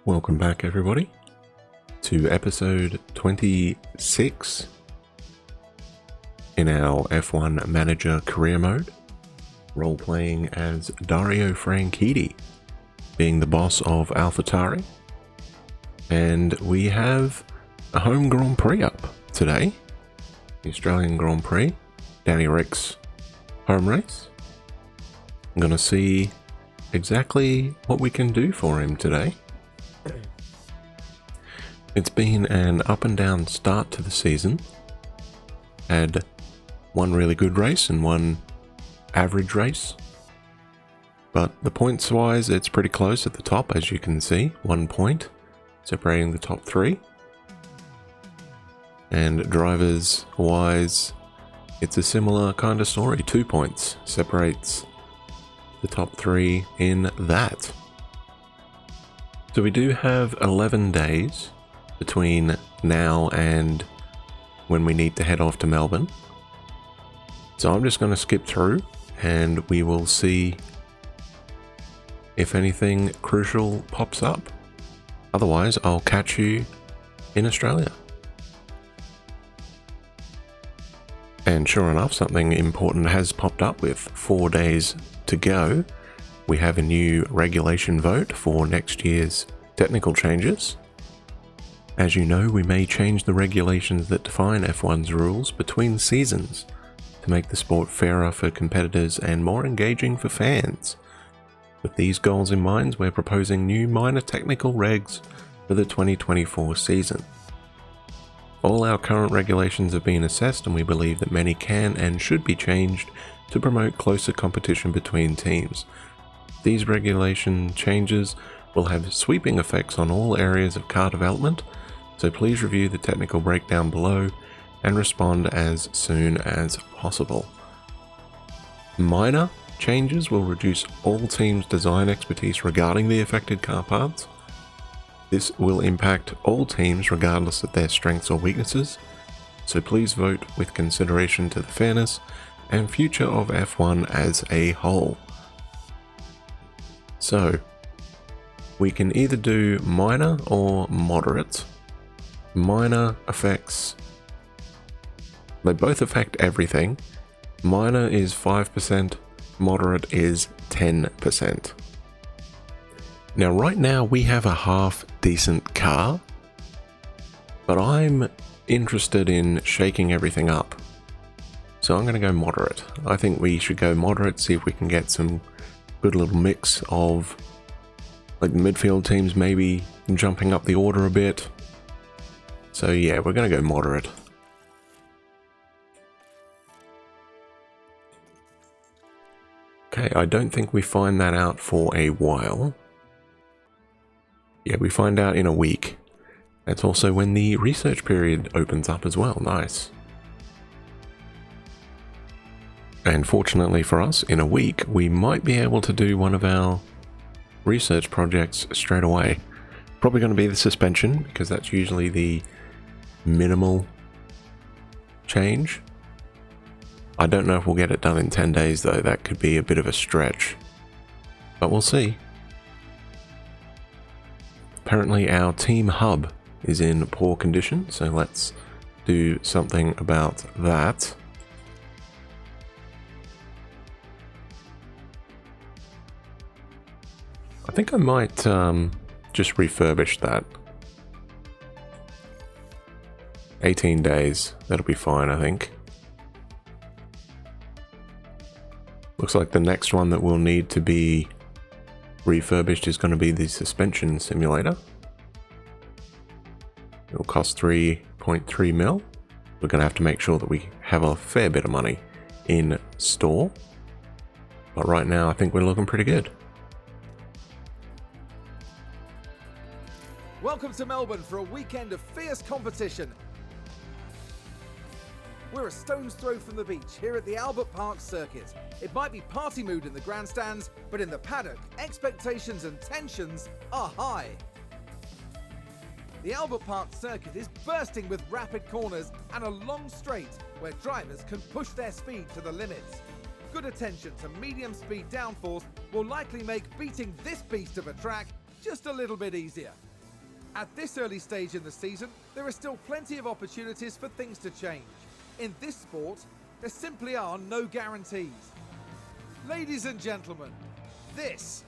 Welcome back, everybody, to episode 26 in our F1 Manager career mode, role-playing as Dario Franchitti, being the boss of AlphaTauri. And we have a home Grand Prix up today, the Australian Grand Prix, Danny Rick's home race. I'm going to see exactly what we can do for him today. It's been an up and down start to the season. Had one really good race and one average race. But the points wise, it's pretty close at the top, as you can see. 1 point separating the top three. And drivers wise, it's a similar kind of story. 2 points separates the top three in that. So we do have 11 days between now and when we need to head off to Melbourne. So I'm just going to skip through and we will see if anything crucial pops up. Otherwise, I'll catch you in Australia. And sure enough, something important has popped up. With 4 days to go. We have a new regulation vote for next year's technical changes. As you know, we may change the regulations that define F1's rules between seasons to make the sport fairer for competitors and more engaging for fans. With these goals in mind, we're proposing new minor technical regs for the 2024 season. All our current regulations have been assessed and we believe that many can and should be changed to promote closer competition between teams. These regulation changes will have sweeping effects on all areas of car development, so please review the technical breakdown below and respond as soon as possible. Minor changes will reduce all teams' design expertise regarding the affected car parts. This will impact all teams regardless of their strengths or weaknesses, so please vote with consideration to the fairness and future of F1 as a whole. So, we can either do minor or moderate. Minor affects, they both affect everything. Minor is 5%, moderate is 10%. Now right now we have a half decent car, but I'm interested in shaking everything up. So I'm going to go moderate. I think we should go moderate, see if we can get some good little mix of like the midfield teams maybe jumping up the order a bit. So yeah, we're going to go moderate. Okay, I don't think we find that out for a while. Yeah, we find out in a week. That's also when the research period opens up as well. Nice. And fortunately for us, in a week, we might be able to do one of our research projects straight away. Probably going to be the suspension, because that's usually the minimal change. I don't know if we'll get it done in 10 days though. That could be a bit of a stretch, but we'll see. Apparently our team hub is in poor condition, so let's do something about that. I think I might just refurbish that. 18 days, that'll be fine, I think. Looks like the next one that will need to be refurbished is going to be the suspension simulator. It'll cost 3.3 mil. We're going to have to make sure that we have a fair bit of money in store. But right now I think we're looking pretty good. Welcome to Melbourne for a weekend of fierce competition. We're a stone's throw from the beach here at the Albert Park circuit. It might be party mood in the grandstands, but in the paddock, expectations and tensions are high. The Albert Park circuit is bursting with rapid corners and a long straight where drivers can push their speed to the limits. Good attention to medium speed downforce will likely make beating this beast of a track just a little bit easier. At this early stage in the season, there are still plenty of opportunities for things to change. In this sport, there simply are no guarantees. Ladies and gentlemen, this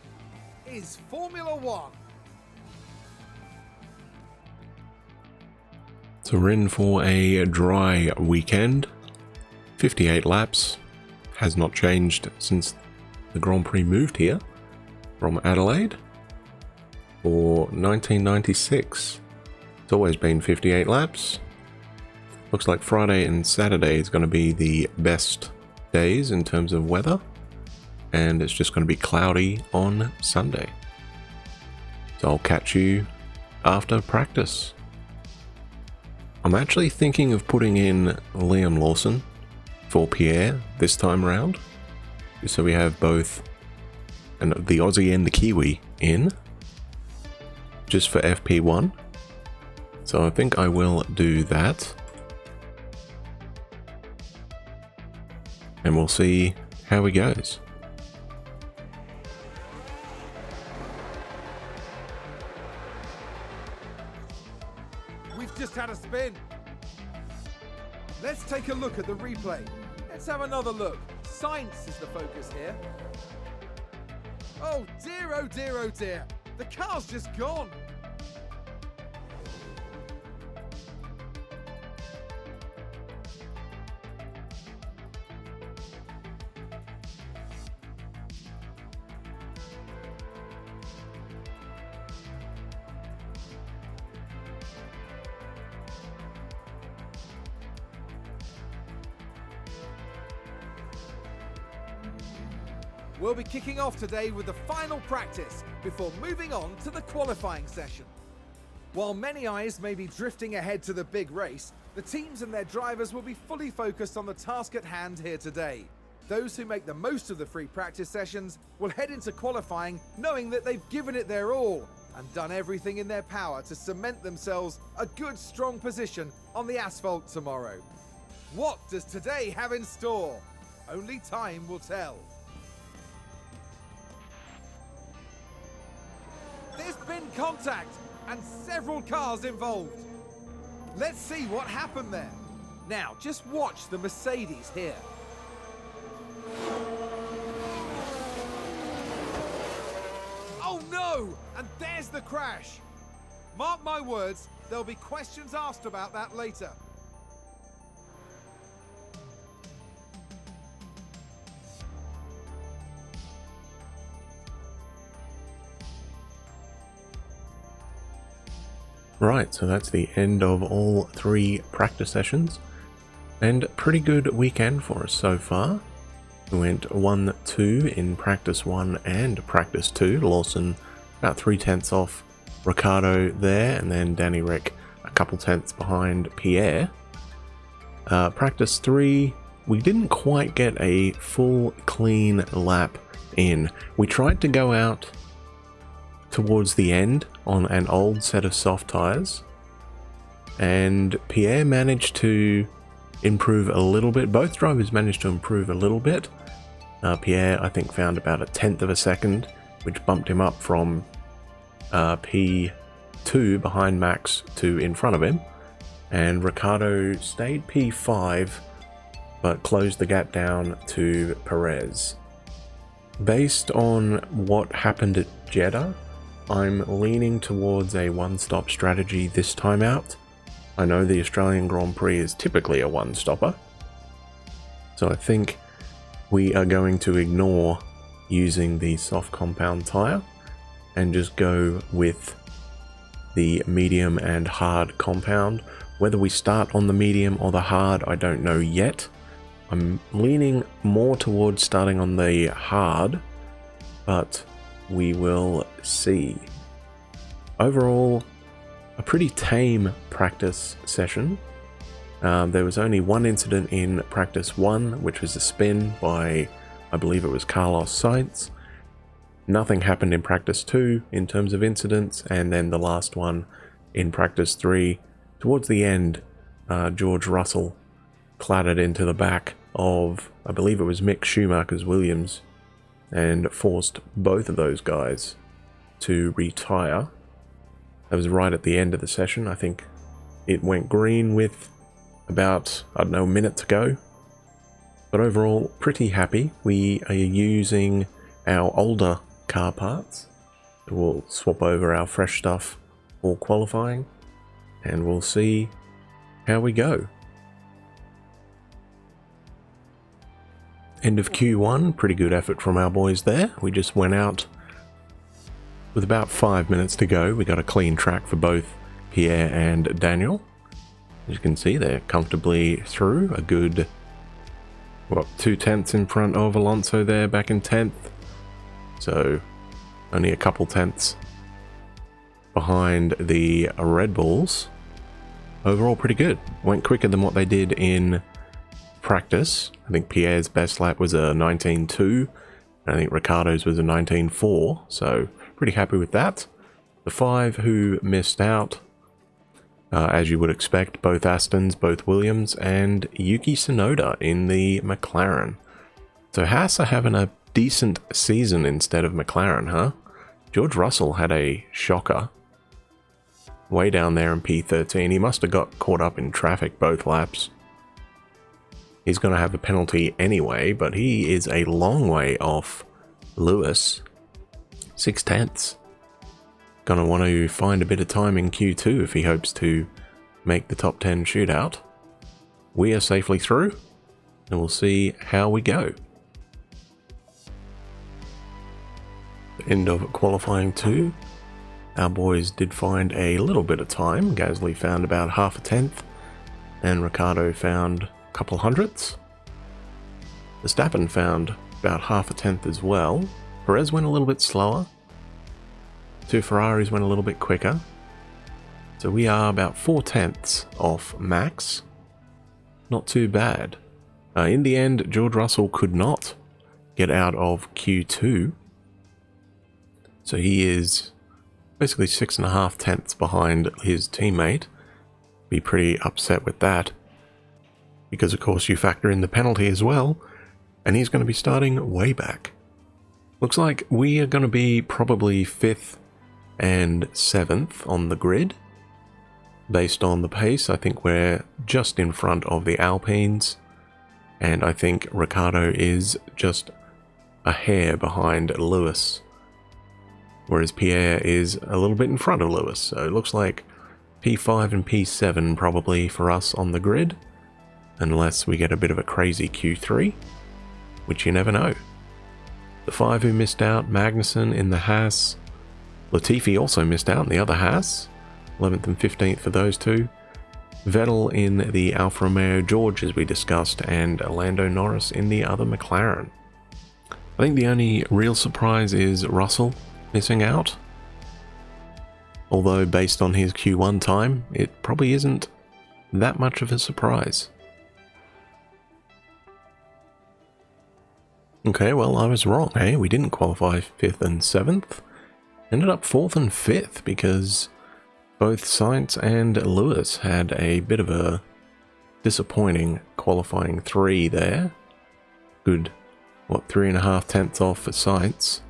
is Formula One. So we're in for a dry weekend. 58 laps. Has not changed since the Grand Prix moved here from Adelaide. For 1996. It's always been 58 laps. Looks like Friday and Saturday is going to be the best days in terms of weather. And it's just going to be cloudy on Sunday. So I'll catch you after practice. I'm actually thinking of putting in Liam Lawson for Pierre this time round. So we have both the Aussie and the Kiwi in. Just for FP1. So I think I will do that. And we'll see how he goes. We've just had a spin. Let's take a look at the replay. Let's have another look. Science is the focus here. Oh dear, oh dear, oh dear. The car's just gone. We'll be kicking off today with the final practice before moving on to the qualifying session. While many eyes may be drifting ahead to the big race, the teams and their drivers will be fully focused on the task at hand here today. Those who make the most of the free practice sessions will head into qualifying knowing that they've given it their all and done everything in their power to cement themselves a good, strong position on the asphalt tomorrow. What does today have in store? Only time will tell. There's been contact and several cars involved. Let's see what happened there. Now, just watch the Mercedes here. Oh no! And there's the crash. Mark my words, there'll be questions asked about that later. Right, so that's the end of all 3 practice sessions. And pretty good weekend for us so far. We went 1-2 in practice 1 and practice 2. Lawson about 3/10 off Ricardo there, and then Danny Rick a couple tenths behind Pierre. Practice 3, we didn't quite get a full clean lap in. We tried to go out towards the end on an old set of soft tires, and Pierre managed to improve a little bit. Both drivers managed to improve a little bit. Pierre, I think, found about 1/10 of a second, which bumped him up from P2 behind Max to in front of him, and Ricardo stayed P5 but closed the gap down to Perez. Based on what happened at Jeddah, I'm leaning towards a one-stop strategy this time out. I know the Australian Grand Prix is typically a one-stopper, so I think we are going to ignore using the soft compound tyre and just go with the medium and hard compound. Whether we start on the medium or the hard, I don't know yet. I'm leaning more towards starting on the hard, but we will see. Overall, a pretty tame practice session. There was only one incident in practice 1, which was a spin by, I believe it was Carlos Sainz. Nothing happened in practice 2 in terms of incidents, and then the last one in practice 3. Towards the end, George Russell clattered into the back of, I believe it was Mick Schumacher's Williams, and forced both of those guys to retire. That was right at the end of the session. I think it went green with about, I don't know, a minute to go. But overall, pretty happy. We are using our older car parts. We'll swap over our fresh stuff for qualifying, and we'll see how we go. End of Q1, pretty good effort from our boys there. We just went out with about 5 minutes to go. We got a clean track for both Pierre and Daniel. As you can see, they're comfortably through. A good, what, 2 tenths in front of Alonso there, back in 10th. So only a couple tenths behind the Red Bulls. Overall pretty good. Went quicker than what they did in practice. I think Pierre's best lap was a 19.2. I think Ricciardo's was a 19.4. So pretty happy with that. The 5 who missed out, as you would expect, both Astons, both Williams, and Yuki Tsunoda in the McLaren. So Haas are having a decent season instead of McLaren, huh? George Russell had a shocker. Way down there in P13. He must have got caught up in traffic both laps. He's going to have a penalty anyway, but he is a long way off Lewis. 6 tenths. Gonna want to find a bit of time in Q2 if he hopes to make the top 10 shootout. We are safely through, and we'll see how we go. End of qualifying 2. Our boys did find a little bit of time. Gasly found about half a tenth, and Ricciardo found a couple hundredths. Verstappen found about half a tenth as well. Perez went a little bit slower. 2 Ferraris went a little bit quicker. So we are about 4 tenths off Max. Not too bad. In the end, George Russell could not get out of Q2. So he is basically 6.5 tenths behind his teammate. Be pretty upset with that. Because of course you factor in the penalty as well. And he's going to be starting way back. Looks like we are going to be probably 5th and 7th on the grid. Based on the pace, I think we're just in front of the Alpines. And I think Ricciardo is just a hair behind Lewis. Whereas Pierre is a little bit in front of Lewis. So it looks like P5 and P7 probably for us on the grid. Unless we get a bit of a crazy Q3. Which you never know. The 5 who missed out, Magnussen in the Haas. Latifi also missed out in the other Haas. 11th and 15th for those two. Vettel in the Alfa Romeo, George as we discussed, and Lando Norris in the other McLaren. I think the only real surprise is Russell missing out. Although based on his Q1 time, it probably isn't that much of a surprise. Okay, well I was wrong, eh? We didn't qualify 5th and 7th. Ended up 4th and 5th because both Sainz and Lewis had a bit of a disappointing qualifying 3 there. Good, what, 3.5 tenths off for Sainz,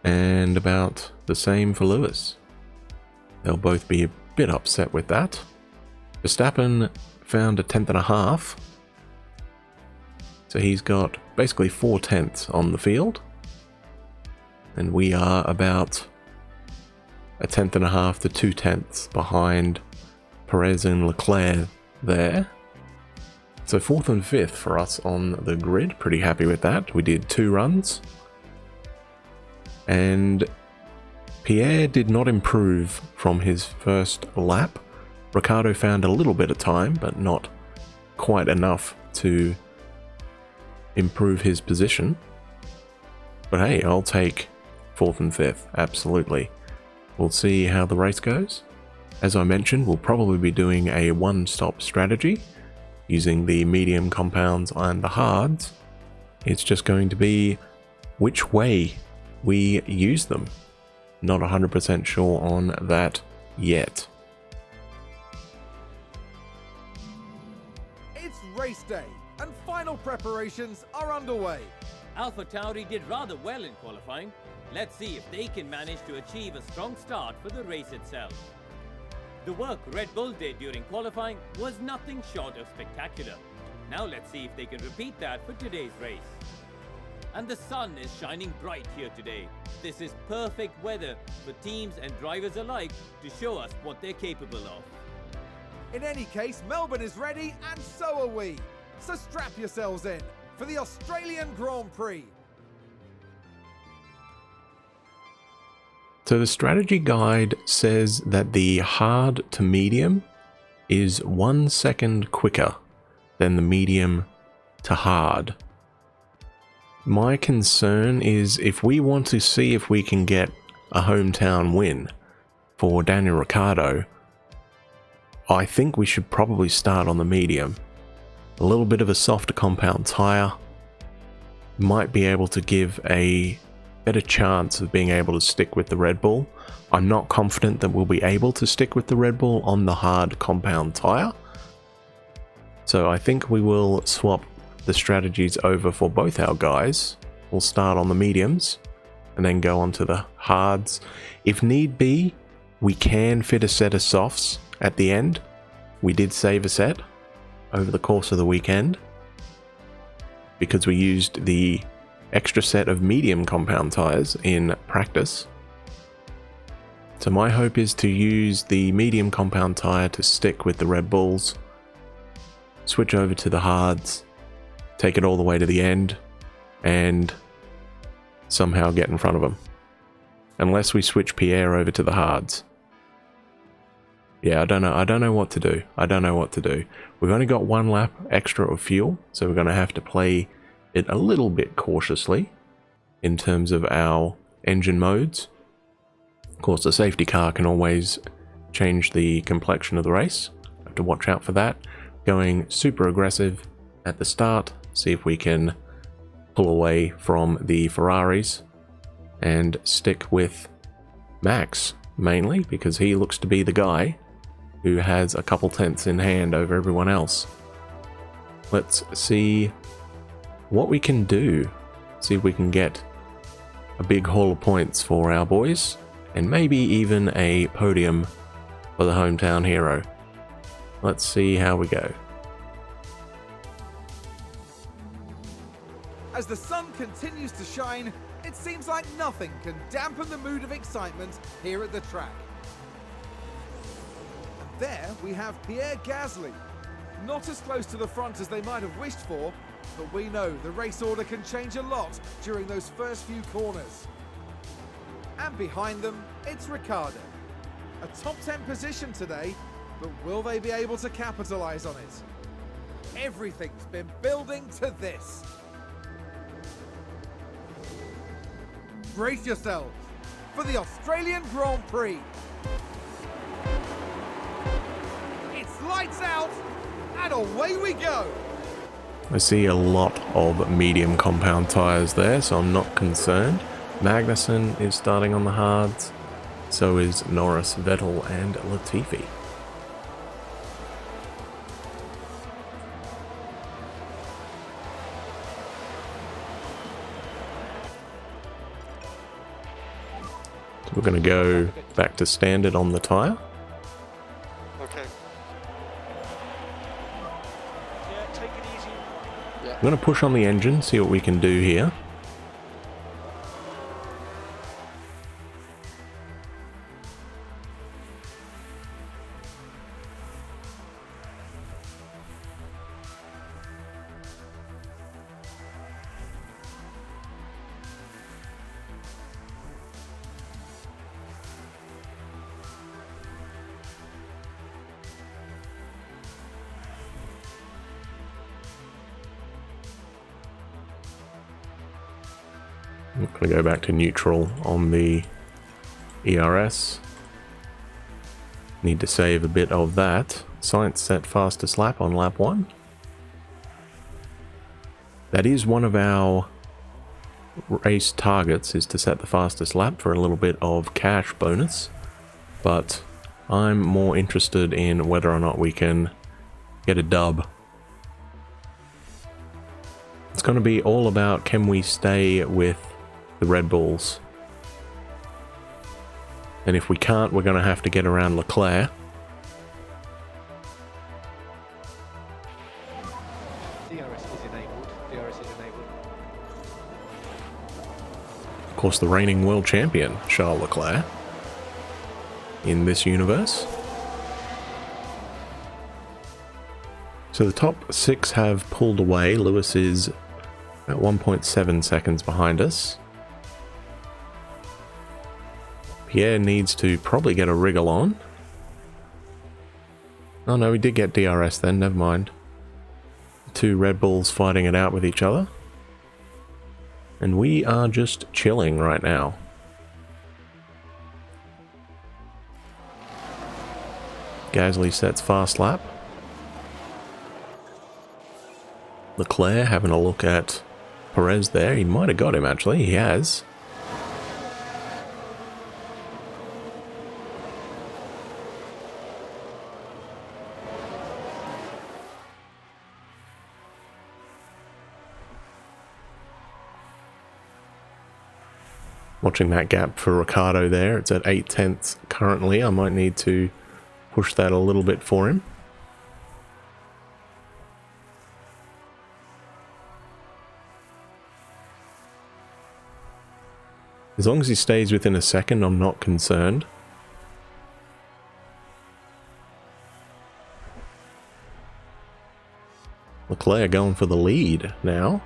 and about the same for Lewis. They'll both be a bit upset with that. Verstappen found a 10.5, so he's got basically 4 tenths on the field, and we are about a 10.5 to 2 tenths behind Perez and Leclerc there. So 4th and 5th for us on the grid. Pretty happy with that. We did 2 runs. And Pierre did not improve from his first lap. Ricciardo found a little bit of time, but not quite enough to improve his position. But hey, I'll take 4th and 5th, absolutely. We'll see how the race goes. As I mentioned, we'll probably be doing a one-stop strategy using the medium compounds and the hards. It's just going to be which way we use them. Not 100% sure on that yet. It's race day, and final preparations are underway. AlphaTauri did rather well in qualifying. Let's see if they can manage to achieve a strong start for the race itself. The work Red Bull did during qualifying was nothing short of spectacular. Now let's see if they can repeat that for today's race. And the sun is shining bright here today. This is perfect weather for teams and drivers alike to show us what they're capable of. In any case, Melbourne is ready and so are we. So strap yourselves in for the Australian Grand Prix. So the strategy guide says that the hard to medium is 1 second quicker than the medium to hard. My concern is if we want to see if we can get a hometown win for Daniel Ricciardo, I think we should probably start on the medium. A little bit of a softer compound tyre might be able to give a better chance of being able to stick with the Red Bull. I'm not confident that we'll be able to stick with the Red Bull on the hard compound tyre. So I think we will swap the strategies over for both our guys. We'll start on the mediums and then go on to the hards. If need be, we can fit a set of softs at the end. We did save a set over the course of the weekend because we used the extra set of medium compound tyres in practice. So my hope is to use the medium compound tyre to stick with the Red Bulls, switch over to the hards, take it all the way to the end, and somehow get in front of them. Unless we switch Pierre over to the hards. Yeah, I don't know what to do. I don't know what to do. We've only got 1 lap extra of fuel, so we're going to have to play it a little bit cautiously in terms of our engine modes. Of course, the safety car can always change the complexion of the race. Have to watch out for that. Going super aggressive at the start, see if we can pull away from the Ferraris and stick with Max, mainly because he looks to be the guy who has a couple tenths in hand over everyone else. Let's see what we can do. See if we can get a big haul of points for our boys and maybe even a podium for the hometown hero. Let's see how we go. As the sun continues to shine, it seems like nothing can dampen the mood of excitement here at the track. And there we have Pierre Gasly. Not as close to the front as they might have wished for, but we know the race order can change a lot during those first few corners. And behind them, it's Ricciardo. A top 10 position today, but will they be able to capitalize on it? Everything's been building to this. Brace yourselves for the Australian Grand Prix. It's lights out and away we go. I see a lot of medium compound tyres there, so I'm not concerned. Magnussen is starting on the hards, so is Norris, Vettel and Latifi. So we're going to go back to standard on the tyre. Okay. Yeah, take it easy. Yeah. I'm going to push on the engine, see what we can do here. I'm going to go back to neutral on the ERS. Need to save a bit of that. Science set fastest lap on lap 1. That is one of our race targets, is to set the fastest lap for a little bit of cash bonus. But I'm more interested in whether or not we can get a dub. It's going to be all about, can we stay with the Red Bulls? And if we can't, we're going to have to get around Leclerc course, the reigning world champion, Charles Leclerc, in this universe. So the top 6 have pulled away. Lewis is at 1.7 seconds behind us. Pierre needs to probably get a wriggle on. Oh no, we did get DRS then, never mind. 2 Red Bulls fighting it out with each other. And we are just chilling right now. Gasly sets fast lap. Leclerc having a look at Perez there. He might have got him actually, he has. Watching that gap for Ricciardo there. It's at 8/10 currently. I might need to push that a little bit for him. As long as he stays within a second, I'm not concerned. Leclerc going for the lead now.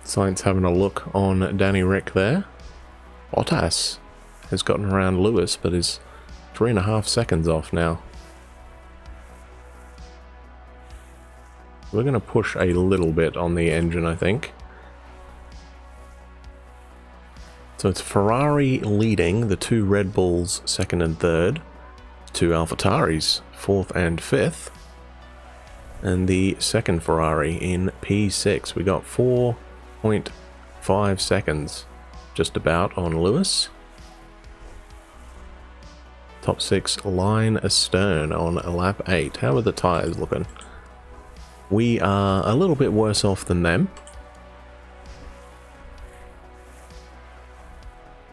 Sainz having a look on Danny Rick there. Bottas has gotten around Lewis, but is 3.5 seconds off now. We're going to push a little bit on the engine, I think. So it's Ferrari leading, the 2 Red Bulls 2nd and 3rd, 2 AlphaTauris 4th and 5th, and the 2nd Ferrari in P6. We got 4.5 seconds just about on Lewis. Top 6 line astern on lap 8. How are the tyres looking? We are a little bit worse off than them.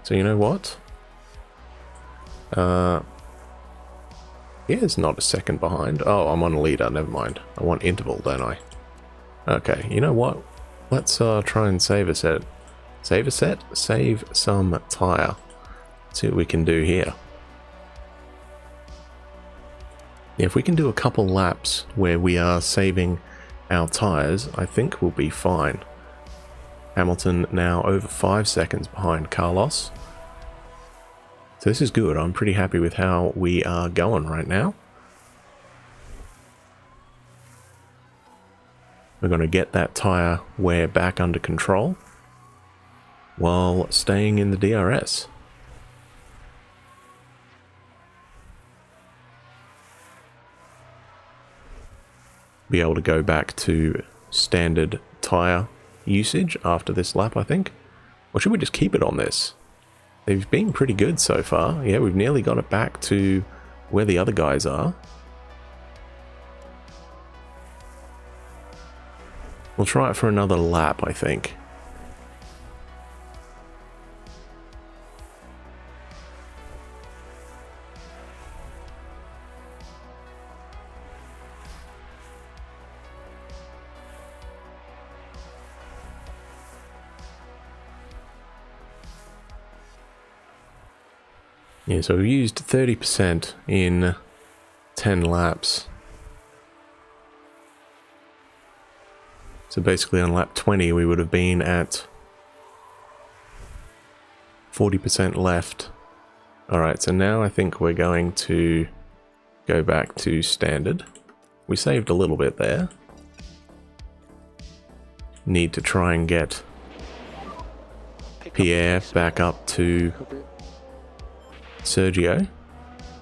So you know what? Yeah, it's not a second behind. Oh, I'm on a leader, never mind. I want interval, don't I? Okay, you know what? Let's try and save a set. Save a set? Save some tyre. See what we can do here. If we can do a couple laps where we are saving our tyres, I think we'll be fine. Hamilton now over 5 seconds behind Carlos. So this is good. I'm pretty happy with how we are going right now. We're going to get that tyre wear back under control while staying in the DRS. Be able to go back to standard tyre usage after this lap, I think. Or should we just keep it on this? They've been pretty good so far. Yeah, we've nearly got it back to where the other guys are. We'll try it for another lap, I think. Yeah, so we've used 30% in 10 laps. So basically on lap 20 we would have been at 40% left. Alright, so now I think we're going to go back to standard. We saved a little bit there. Need to try and get Pierre back up to Sergio.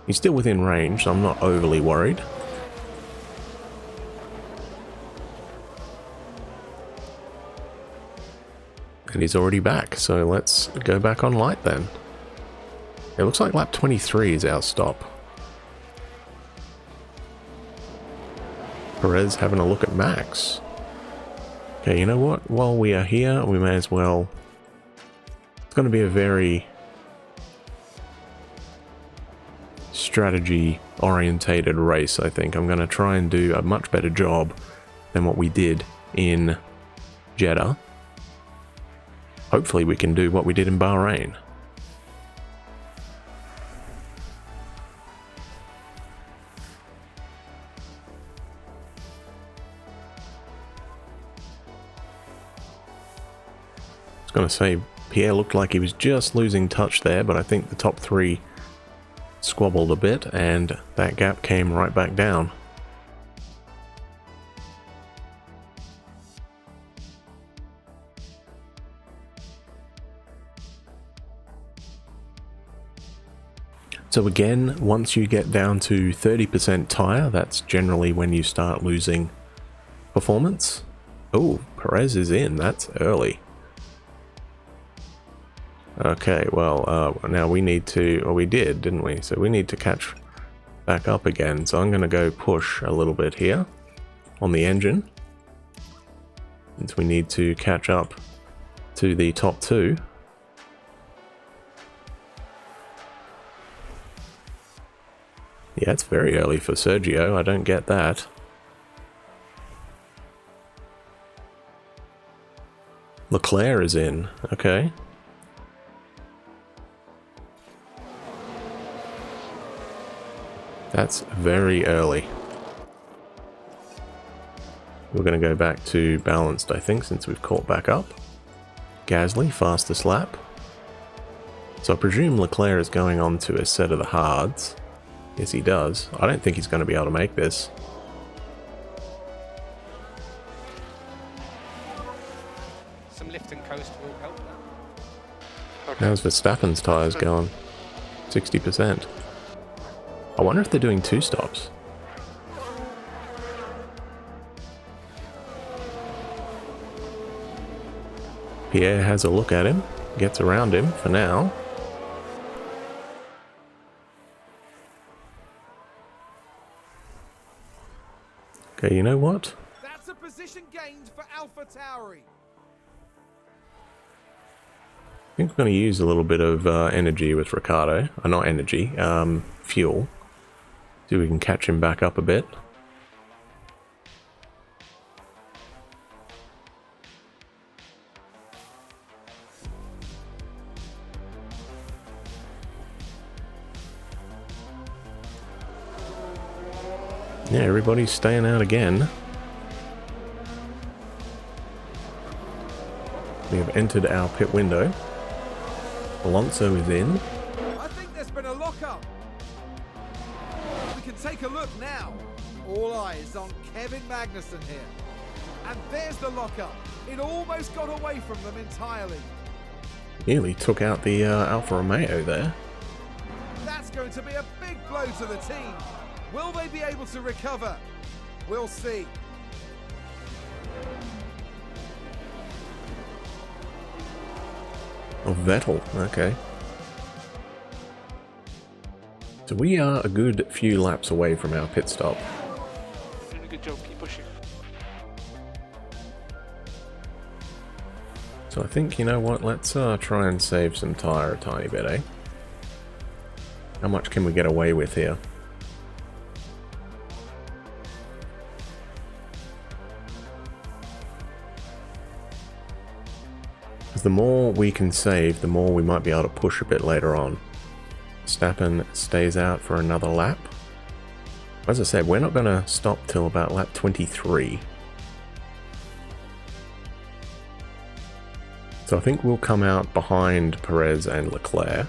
He's still within range, so I'm not overly worried. And he's already back, so let's go back on light then. It looks like lap 23 is our stop. Perez having a look at Max. Okay, you know what? While we are here, we may as well... It's going to be a very strategy orientated race, I think. I'm going to try and do a much better job than what we did in Jeddah. Hopefully we can do what we did in Bahrain. I was going to say, Pierre looked like he was just losing touch there, but I think the top three squabbled a bit and that gap came right back down. So again, once you get down to 30% tire, that's generally when you start losing performance. Oh, Perez is in, that's early. Okay, well, now we need to, well, we did, didn't we? So we need to catch back up again. So I'm going to go push a little bit here on the engine, since we need to catch up to the top two. Yeah, it's very early for Sergio. I don't get that. Leclerc is in. Okay. That's very early. We're going to go back to balanced, I think, since we've caught back up. Gasly, fastest lap. So I presume Leclerc is going on to a set of the hards. Yes, he does. I don't think he's going to be able to make this. Some lift and coast will help that. Okay. How's Verstappen's tyres going? 60%. I wonder if they're doing two stops. Pierre has a look at him, gets around him for now. Okay, you know what? That's a position gained for AlphaTauri. I think we're going to use a little bit of energy with Ricciardo. Not energy, fuel. See if we can catch him back up a bit. Yeah, everybody's staying out again. We have entered our pit window. Alonso is in. I think there's been a lockup. We can take a look now. All eyes on Kevin Magnussen here. And there's the lockup. It almost got away from them entirely. Nearly took out the Alfa Romeo there. That's going to be a big blow to the team. Will they be able to recover? We'll see. Oh, Vettel, okay. So we are a good few laps away from our pit stop. Doing a good job, keep pushing. So I think, you know what, let's try and save some tyre a tiny bit, eh? How much can we get away with here? Because the more we can save, the more we might be able to push a bit later on. Verstappen stays out for another lap. As I said, we're not going to stop till about lap 23. So I think we'll come out behind Perez and Leclerc.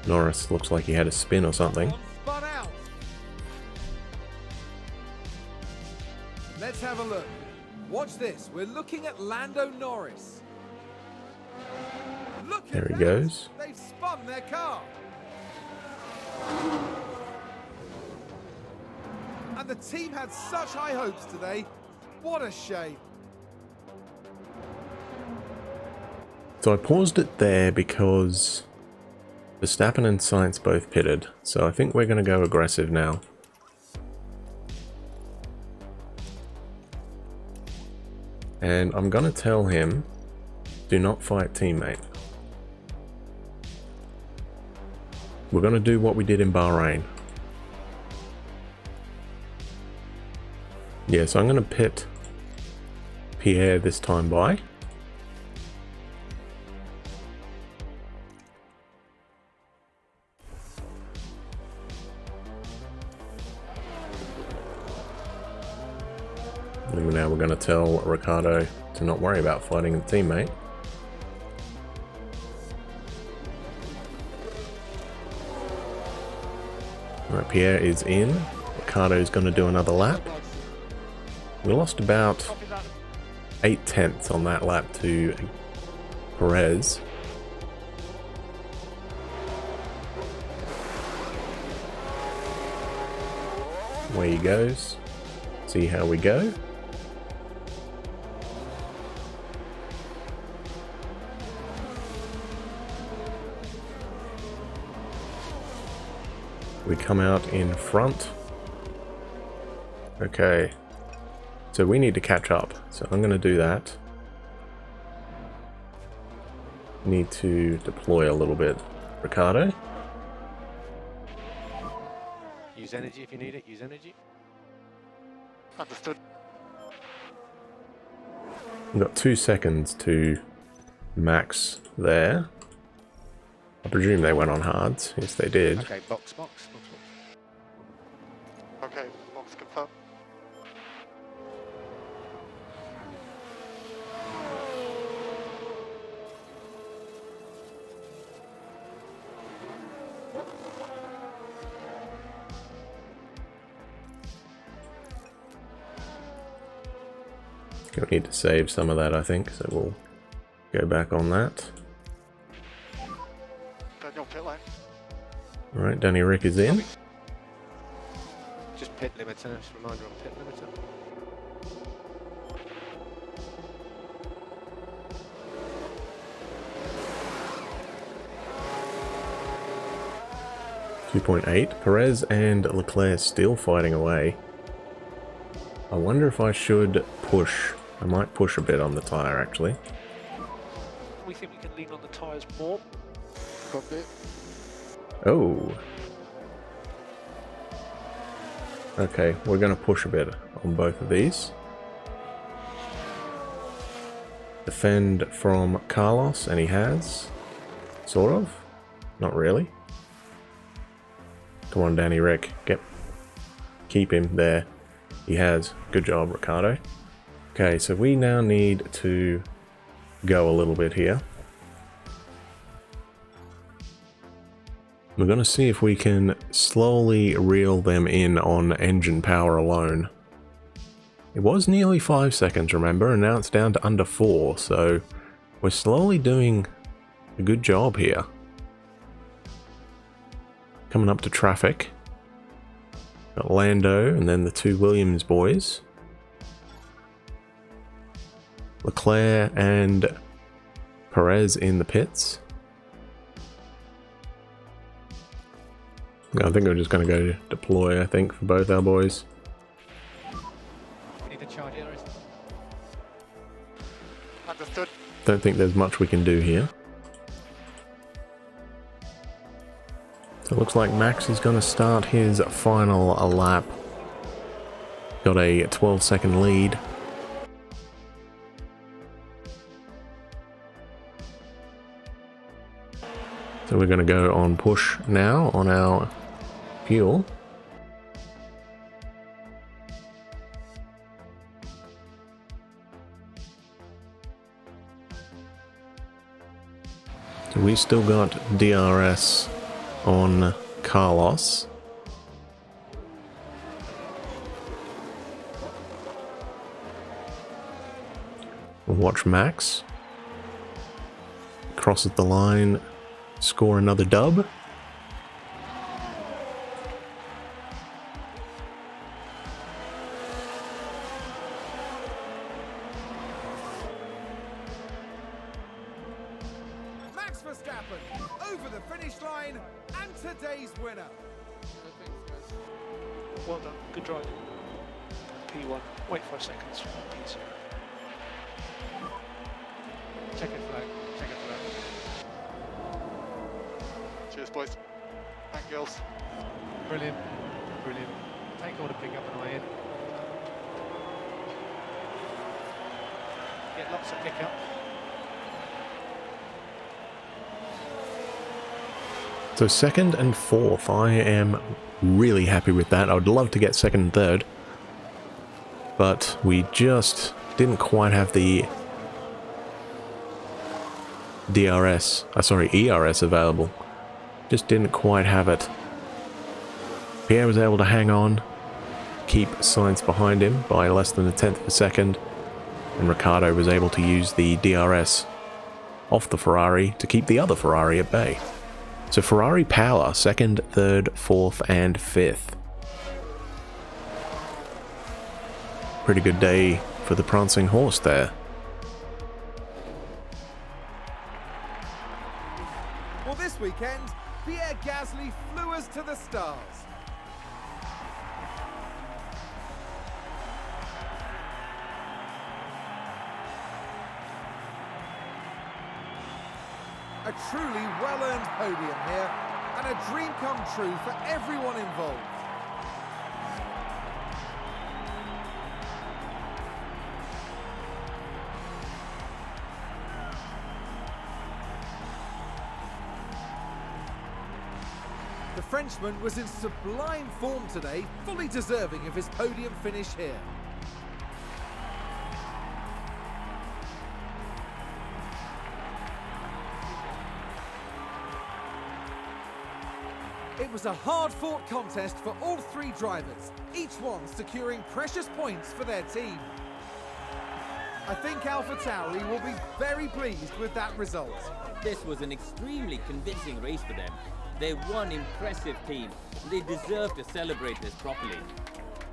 Norris looks like he had a spin or something. Spun out. Let's have a look. Watch this. We're looking at Lando Norris. Look There at he that. goes. They've spun their car. And the team had such high hopes today. What a shame. So I paused it there because Verstappen and Sainz both pitted. So I think we're going to go aggressive now. And I'm going to tell him, do not fight teammate. We're going to do what we did in Bahrain. Yeah, so I'm going to pit Pierre this time by. And now we're going to tell Ricciardo to not worry about fighting a teammate. Right, Pierre is in. Ricciardo's going to do another lap. We lost about 8/10 on that lap to Perez. Away he goes. See how we go. We come out in front. Okay. So we need to catch up. So I'm going to do that. Need to deploy a little bit. Ricciardo. Use energy if you need it. Use energy. Understood. We've got 2 seconds to max there. I presume they went on hards. Yes, they did. Okay, box. Okay, box confirmed. Gonna need to save some of that, I think, so we'll go back on that. Daniel, pit lane. Alright, Danny Rick is in. Just pit limiter. Just a reminder on pit limiter. .8. Perez and Leclerc still fighting away. I wonder if I should push. I might push a bit on the tyre, actually. We think we can lean on the tyres more. Copy. Oh. Okay, we're going to push a bit on both of these. Defend from Carlos, and he has. Sort of. Not really. Come on, Danny Rick. Keep him there. He has. Good job, Ricciardo. Okay, so we now need to go a little bit here. We're going to see if we can slowly reel them in on engine power alone. It was nearly 5 seconds, remember, and now it's down to under 4, so we're slowly doing a good job here. Coming up to traffic. Got Lando and then the 2 Williams boys. Leclerc and Perez in the pits. I think we're just going to go deploy, I think, for both our boys. We need to charge it, Aris. Understood. Don't think there's much we can do here. So it looks like Max is going to start his final lap. Got a 12-second lead. So we're going to go on push now on our fuel. So we still got DRS on Carlos. We'll watch Max. Crosses the line. Score another dub. Max Verstappen over the finish line and today's winner. Well done, good drive. P1, wait 5 seconds for P0. Check it flag. Check it flag. Cheers, boys. And girls. Brilliant. Brilliant. Take all the pick up and I in. Get lots of pickup. So second and fourth, I am really happy with that. I would love to get second and third, but we just didn't quite have the ERS available. Just didn't quite have it. Pierre was able to hang on, keep Sainz behind him by less than a tenth of a second, and Ricciardo was able to use the DRS off the Ferrari to keep the other Ferrari at bay. So Ferrari power, second, third, fourth, and fifth. Pretty good day for the prancing horse there. Well, this weekend, Pierre Gasly flew us to the stars. A truly well-earned podium here, and a dream come true for everyone involved. The Frenchman was in sublime form today, fully deserving of his podium finish here. It was a hard-fought contest for all three drivers, each one securing precious points for their team. I think AlphaTauri will be very pleased with that result. This was an extremely convincing race for them. They're one impressive team, and they deserve to celebrate this properly.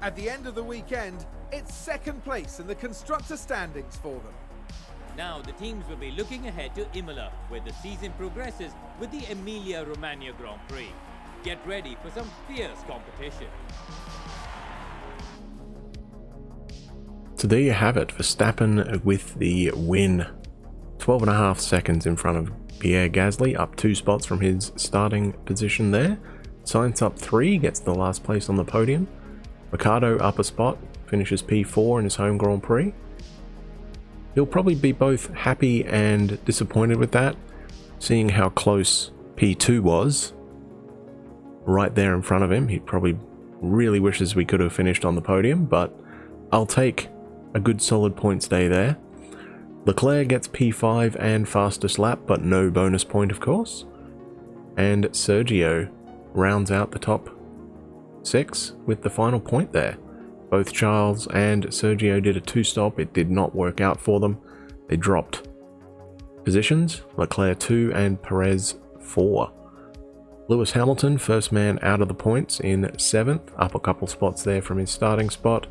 At the end of the weekend, it's second place in the constructor standings for them. Now the teams will be looking ahead to Imola, where the season progresses with the Emilia-Romagna Grand Prix. Get ready for some fierce competition. So there you have it, Verstappen with the win. 12.5 seconds in front of Pierre Gasly, up 2 spots from his starting position there. Sainz up 3, gets the last place on the podium. Ricciardo up a spot, finishes P4 in his home Grand Prix. He'll probably be both happy and disappointed with that, seeing how close P2 was. Right there in front of him. He probably really wishes we could have finished on the podium, but I'll take a good solid points day there. Leclerc gets P5 and fastest lap, but no bonus point of course. And Sergio rounds out the top 6 with the final point there. Both Charles and Sergio did a 2-stop. It did not work out for them. They dropped positions. Leclerc 2 and Perez 4. Lewis Hamilton, first man out of the points in 7th, up a couple spots there from his starting spot.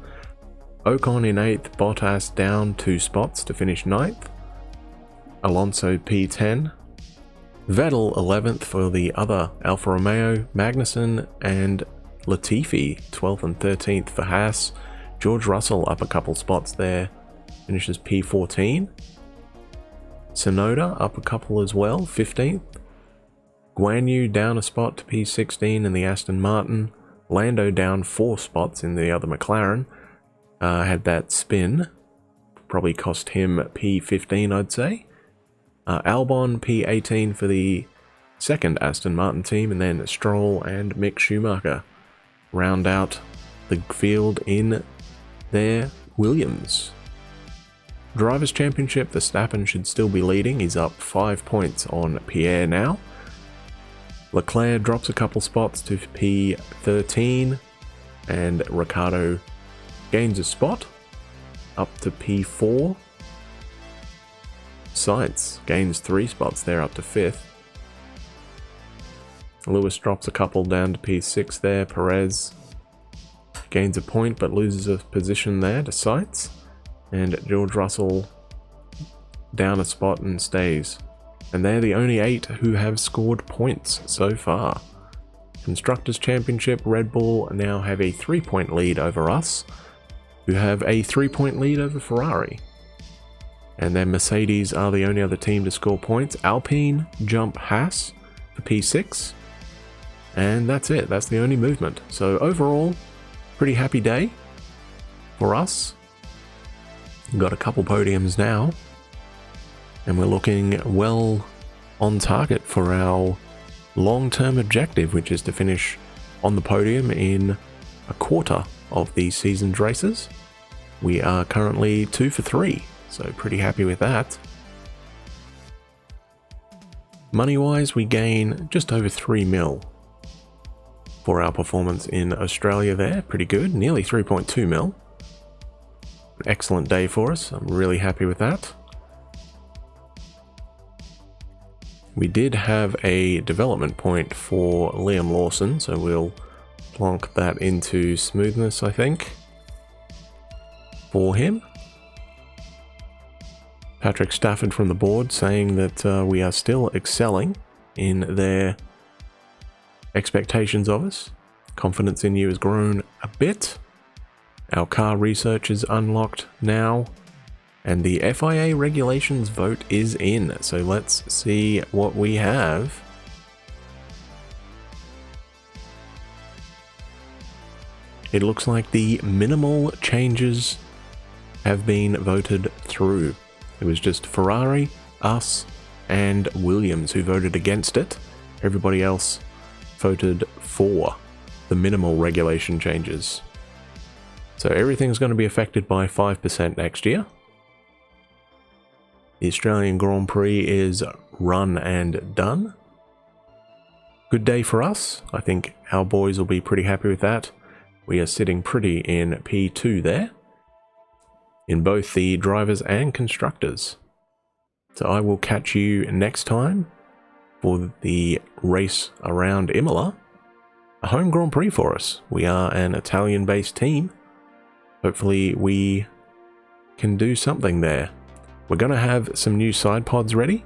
Ocon in 8th, Bottas down 2 spots to finish 9th. Alonso P10. Vettel 11th for the other Alfa Romeo. Magnussen and Latifi 12th and 13th for Haas. George Russell up a couple spots there, finishes P14. Tsunoda up a couple as well, 15th. Guan Yu down a spot to P16 in the Aston Martin. Lando down 4 spots in the other McLaren. Had that spin. Probably cost him P15, I'd say. Albon P18 for the second Aston Martin team. And then Stroll and Mick Schumacher round out the field in their Williams. Drivers' Championship, Verstappen should still be leading. He's up 5 points on Pierre now. Leclerc drops a couple spots to P13, and Ricciardo gains a spot up to P4. Sainz gains 3 spots there up to 5th. Lewis drops a couple down to P6 there. Perez gains a point but loses a position there to Sainz. And George Russell down a spot and stays. And they're the only 8 who have scored points so far. Constructors' Championship, Red Bull now have a 3-point lead over us, who have a 3-point lead over Ferrari. And then Mercedes are the only other team to score points. Alpine jump Haas for P6. And that's it. That's the only movement. So overall, pretty happy day for us. Got a couple podiums now. And we're looking well on target for our long-term objective, which is to finish on the podium in a quarter of the season's races. We are currently 2 for 3, so pretty happy with that. Money-wise, we gain just over 3 mil for our performance in Australia there. Pretty good, nearly 3.2 mil. An excellent day for us. I'm really happy with that. We did have a development point for Liam Lawson, so we'll plonk that into smoothness, I think, for him. Patrick Stafford from the board saying that we are still excelling in their expectations of us. Confidence in you has grown a bit. Our car research is unlocked now. And the FIA regulations vote is in. So let's see what we have. It looks like the minimal changes have been voted through. It was just Ferrari, us, and Williams who voted against it. Everybody else voted for the minimal regulation changes. So everything's going to be affected by 5% next year. The Australian Grand Prix is run and done. Good day for us. I think our boys will be pretty happy with that. We are sitting pretty in P2 there, in both the drivers and constructors. So I will catch you next time for the race around Imola. A home Grand Prix for us. We are an Italian-based team. Hopefully we can do something there. We're going to have some new side pods ready.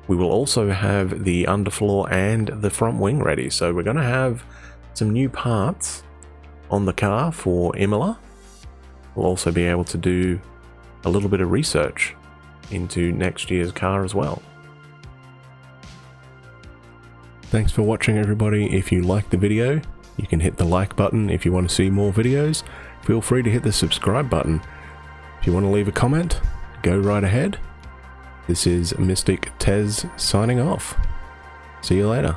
We will also have the underfloor and the front wing ready. So we're going to have some new parts on the car for Imola. We'll also be able to do a little bit of research into next year's car as well. Thanks for watching, everybody. If you liked the video, you can hit the like button. If you want to see more videos, feel free to hit the subscribe button. If you want to leave a comment, go right ahead. This is Mystic Tez signing off. See you later.